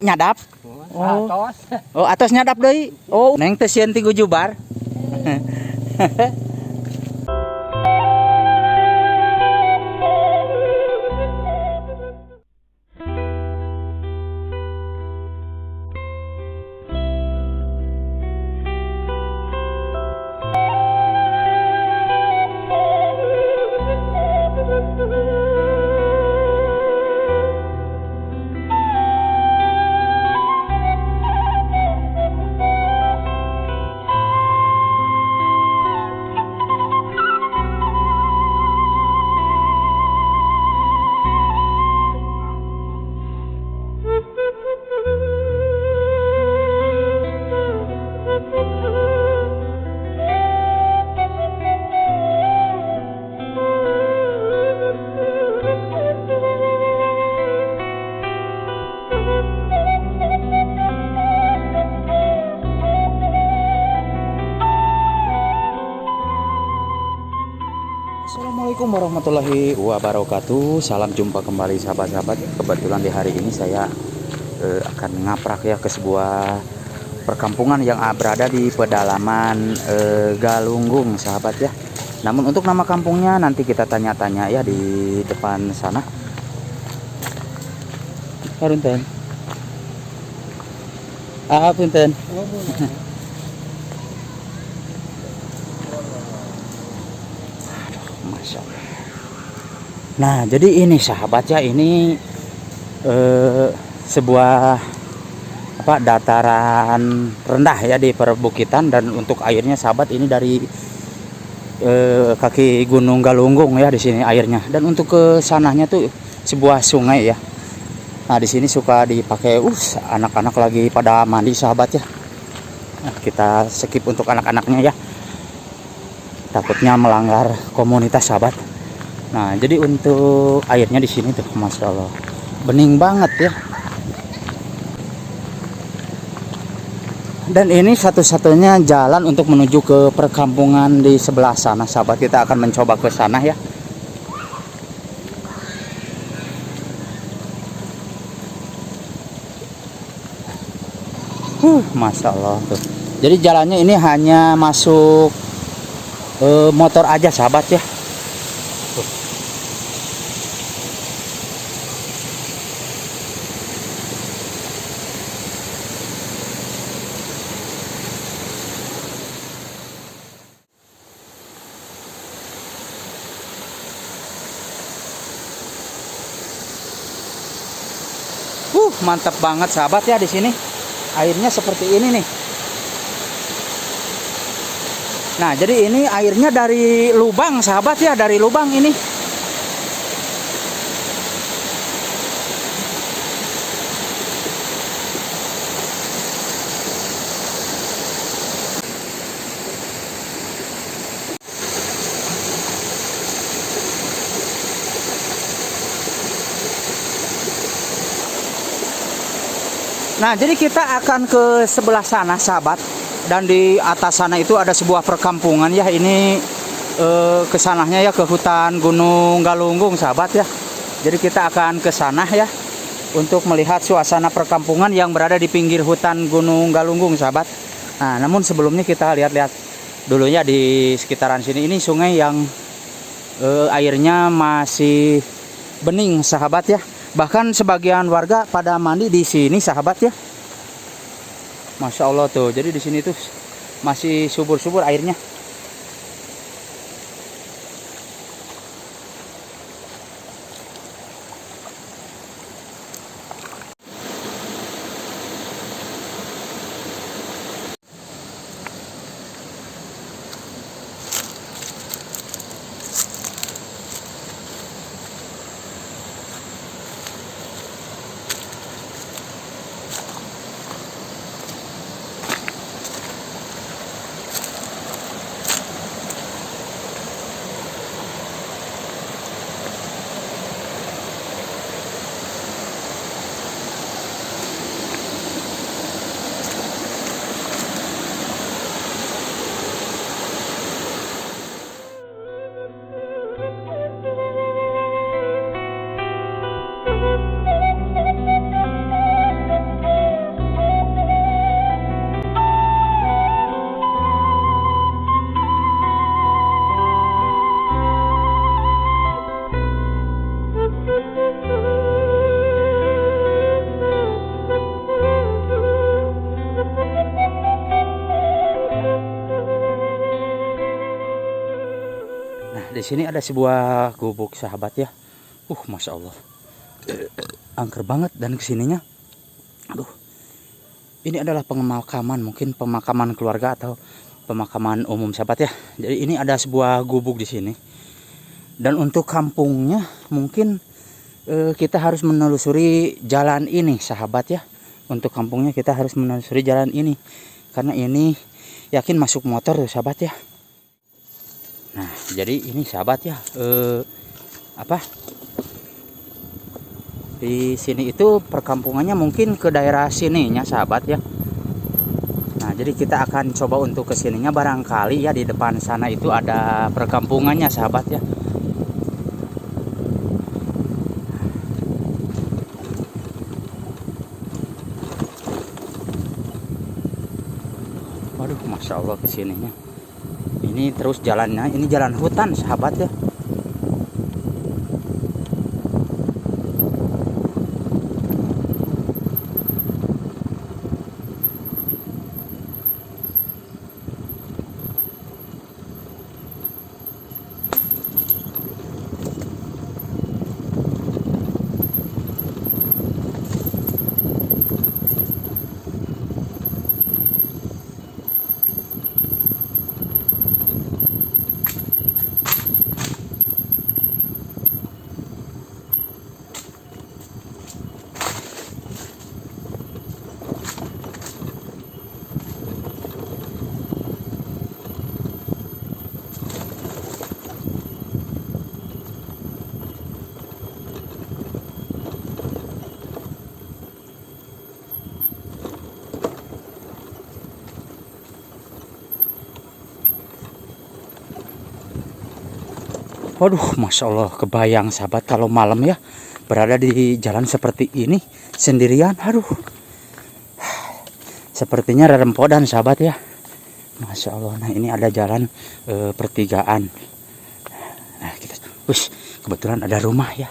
Nyadap. Oh. Atos. Oh, atos nyadap deui. Oh, neng teh sieun ti gujubar. Assalamualaikum warahmatullahi wabarakatuh. Salam jumpa kembali sahabat-sahabat. Kebetulan di hari ini saya akan ngaprak ya ke sebuah perkampungan yang berada di pedalaman Galunggung sahabat ya. Namun untuk nama kampungnya nanti kita tanya-tanya ya di depan sana. Punten. Punten. Nah, jadi ini sahabat ya, ini sebuah dataran rendah ya di perbukitan, dan untuk airnya sahabat ini dari kaki Gunung Galunggung ya di sini airnya, dan untuk ke sananya tuh sebuah sungai ya. Nah, di sini suka dipakai anak-anak lagi pada mandi sahabat ya. Nah, kita skip untuk anak-anaknya ya. Takutnya melanggar komunitas sahabat. Nah, jadi untuk airnya di sini tuh, masya Allah, bening banget ya. Dan ini satu-satunya jalan untuk menuju ke perkampungan di sebelah sana, sahabat. Kita akan mencoba ke sana ya. Masya Allah tuh. Jadi jalannya ini hanya masuk motor aja sahabat ya. Mantap banget sahabat ya di sini. Airnya seperti ini nih. Nah, jadi ini airnya dari lubang sahabat ya, dari lubang ini. Nah, jadi kita akan ke sebelah sana sahabat, dan di atas sana itu ada sebuah perkampungan ya. Ini kesananya ya ke hutan Gunung Galunggung sahabat ya. Jadi kita akan ke sana ya untuk melihat suasana perkampungan yang berada di pinggir hutan Gunung Galunggung sahabat. Nah, namun sebelumnya kita lihat-lihat dulu ya di sekitaran sini. Ini sungai yang airnya masih bening sahabat ya. Bahkan sebagian warga pada mandi di sini sahabat ya. Masya Allah tuh. Jadi di sini tuh masih subur-subur airnya. di sini ada sebuah gubuk sahabat ya. Masya Allah, angker banget. Dan kesininya, aduh, ini adalah pemakaman, mungkin pemakaman keluarga atau pemakaman umum sahabat ya. Jadi ini ada sebuah gubuk di sini. Dan untuk kampungnya mungkin kita harus menelusuri jalan ini sahabat ya. Untuk kampungnya kita harus menelusuri jalan ini, karena ini yakin masuk motor tuh sahabat ya. Nah jadi ini sahabat ya, di sini itu perkampungannya mungkin ke daerah sininya sahabat ya. Nah jadi kita akan coba untuk kesininya, barangkali ya di depan sana itu ada perkampungannya sahabat ya. Waduh, masya Allah kesininya. Ini terus jalannya, ini jalan hutan sahabat ya. Waduh, masya Allah, kebayang sahabat kalau malam ya berada di jalan seperti ini sendirian. Aduh, sepertinya rerempodan sahabat ya. Masya Allah. Nah ini ada jalan pertigaan. Nah kita, kebetulan ada rumah ya.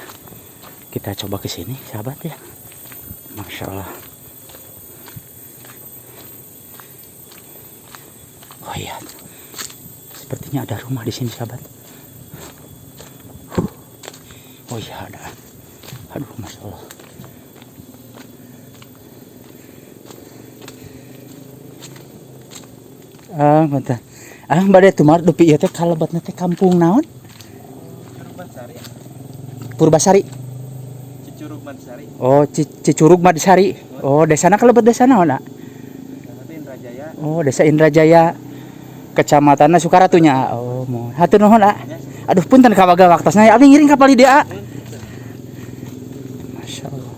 Kita coba ke sini sahabat ya. Masya Allah. Oh iya, sepertinya ada rumah di sini sahabat. Oh iya ada. Aduh, masya Allah. Bentar. Bade tumar dupi ieu teh kalebetna teh kampung naon? Purbasari. Purbasari. Cicurug Madsari. Oh, Cicurug Madsari. Oh, desana kalebet desa naon, Nak? Indrajaya. Oh, Desa Indrajaya. Kecamatanna Sukaratunya. Oh, mohon. Hatur nuhun, A. Aduh, punten kawaga waktosna. Abdi ngiring ka Pali dia. Masya Allah.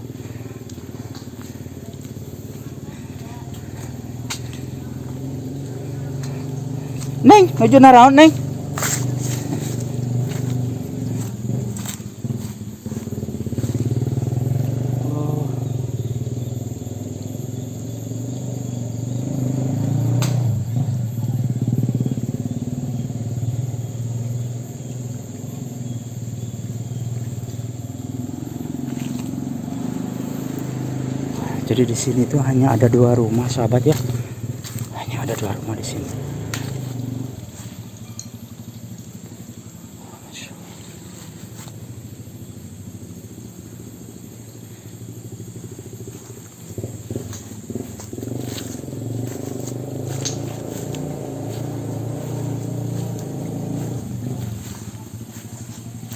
Neng, nuju naraon, Neng? Jadi di sini tuh hanya ada 2 rumah sahabat ya. Hanya ada 2 rumah di sini.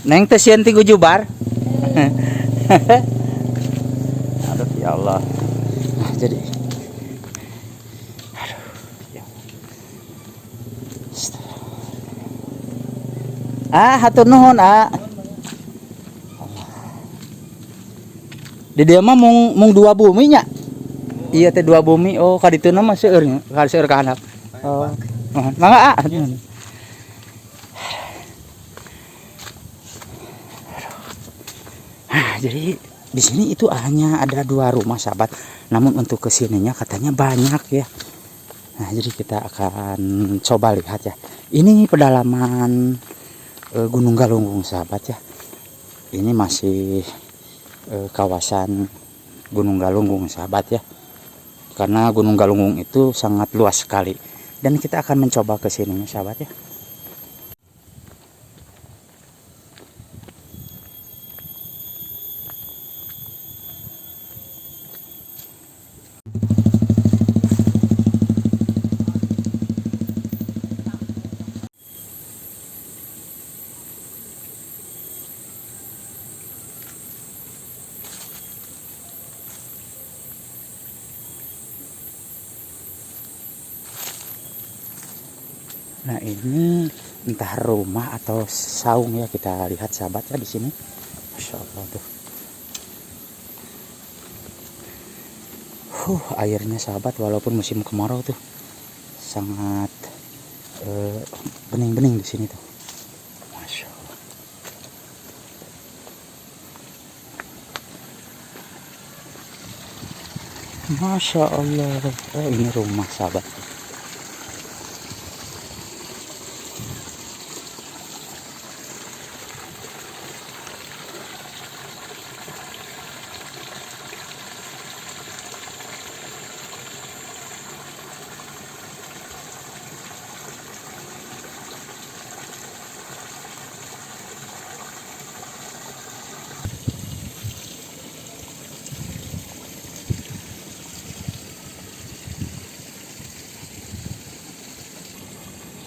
Neng teh sieun ti Gujubar. Aduh ya Allah. Nah, jadi aduh ya. Hatur nuhun, A. Di dia mah mung 2 bumi nya. Iya teh 2 bumi. Oh, ka ditu mah seueur nya, ka seueur ka handap. Oh. Mangga, A. Jadi di sini itu hanya ada 2 rumah sahabat, namun untuk kesininya katanya banyak ya. Nah jadi kita akan coba lihat ya. Ini pedalaman Gunung Galunggung sahabat ya. Ini masih kawasan Gunung Galunggung sahabat ya. Karena Gunung Galunggung itu sangat luas sekali, dan kita akan mencoba kesininya sahabat ya. Nah, ini entah rumah atau saung ya, kita lihat sahabat ya di sini. Masya Allah tuh. Airnya sahabat walaupun musim kemarau tuh sangat bening-bening di sini tuh. Masya Allah. Masya Allah. Ini rumah sahabat.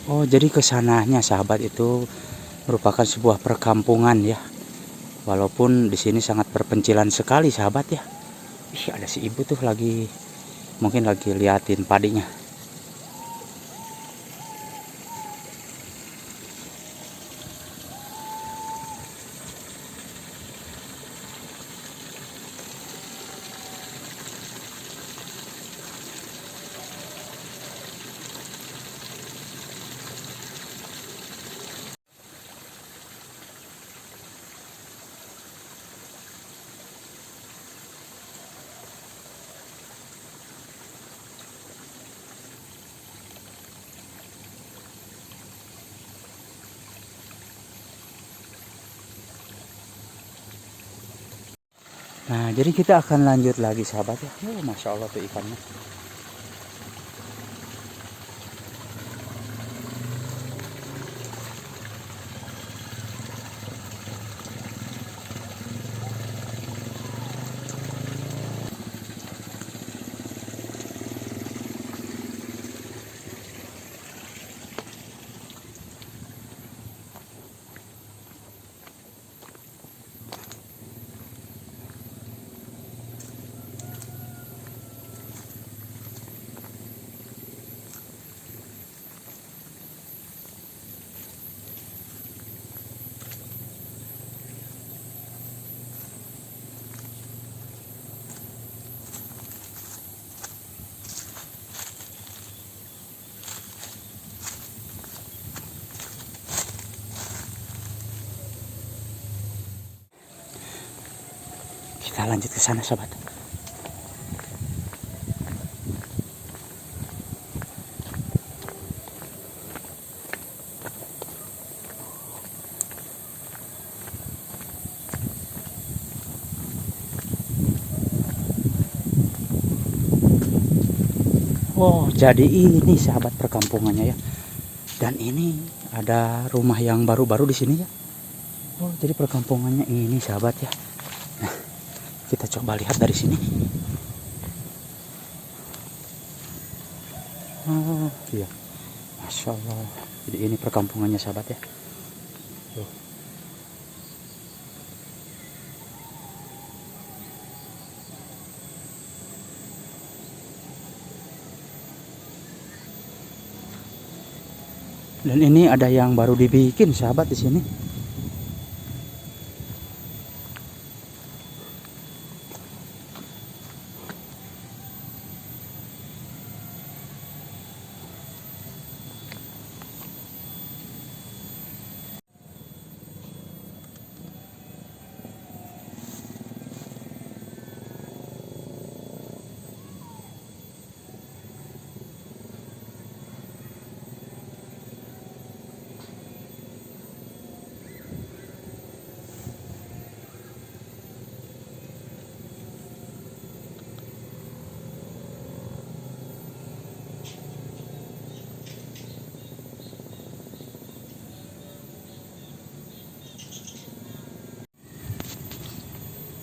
Oh, jadi kesananya sahabat itu merupakan sebuah perkampungan ya. Walaupun di sini sangat perpencilan sekali sahabat ya. Ih, ada si ibu tuh mungkin lagi liatin padinya. Nah, jadi kita akan lanjut lagi sahabat ya. Oh, Masya Allah tuh ikannya. Kita lanjut ke sana sahabat. Oh, jadi ini sahabat perkampungannya ya. Dan ini ada rumah yang baru-baru di sini ya. Oh, jadi perkampungannya ini sahabat ya. Nah, kita coba lihat dari sini. Oh, iya. Masya Allah. Jadi ini perkampungannya sahabat ya. Tuh. Dan ini ada yang baru dibikin sahabat di sini.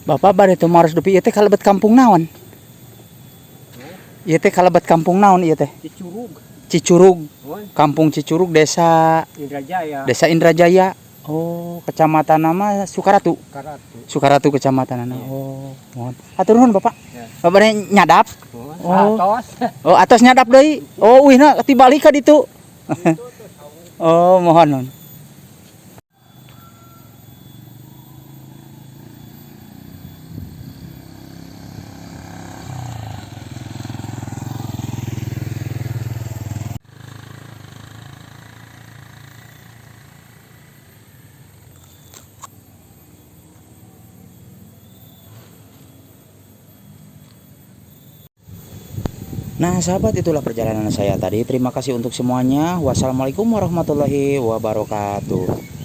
Bapak bare teu maros dupi ieu teh kalebet kampung naon? Ieu teh kalebet kampung naon ieu teh? Cicurug. Cicurug. Woy, Kampung Cicurug, Desa Indrajaya. Indrajaya. Oh, kecamatan nama Sukaratu. Karatu. Sukaratu kecamatan nama. Iya. Oh, mohon. Atur nuhun Bapak. Ya. Bapak nyadap. Oh. Oh, atos nyadap deui. Oh, uihna tibalik ka ditu. Itu tuh Oh, mohon nun. Nah, sahabat, itulah perjalanan saya tadi. Terima kasih untuk semuanya. Wassalamualaikum warahmatullahi wabarakatuh.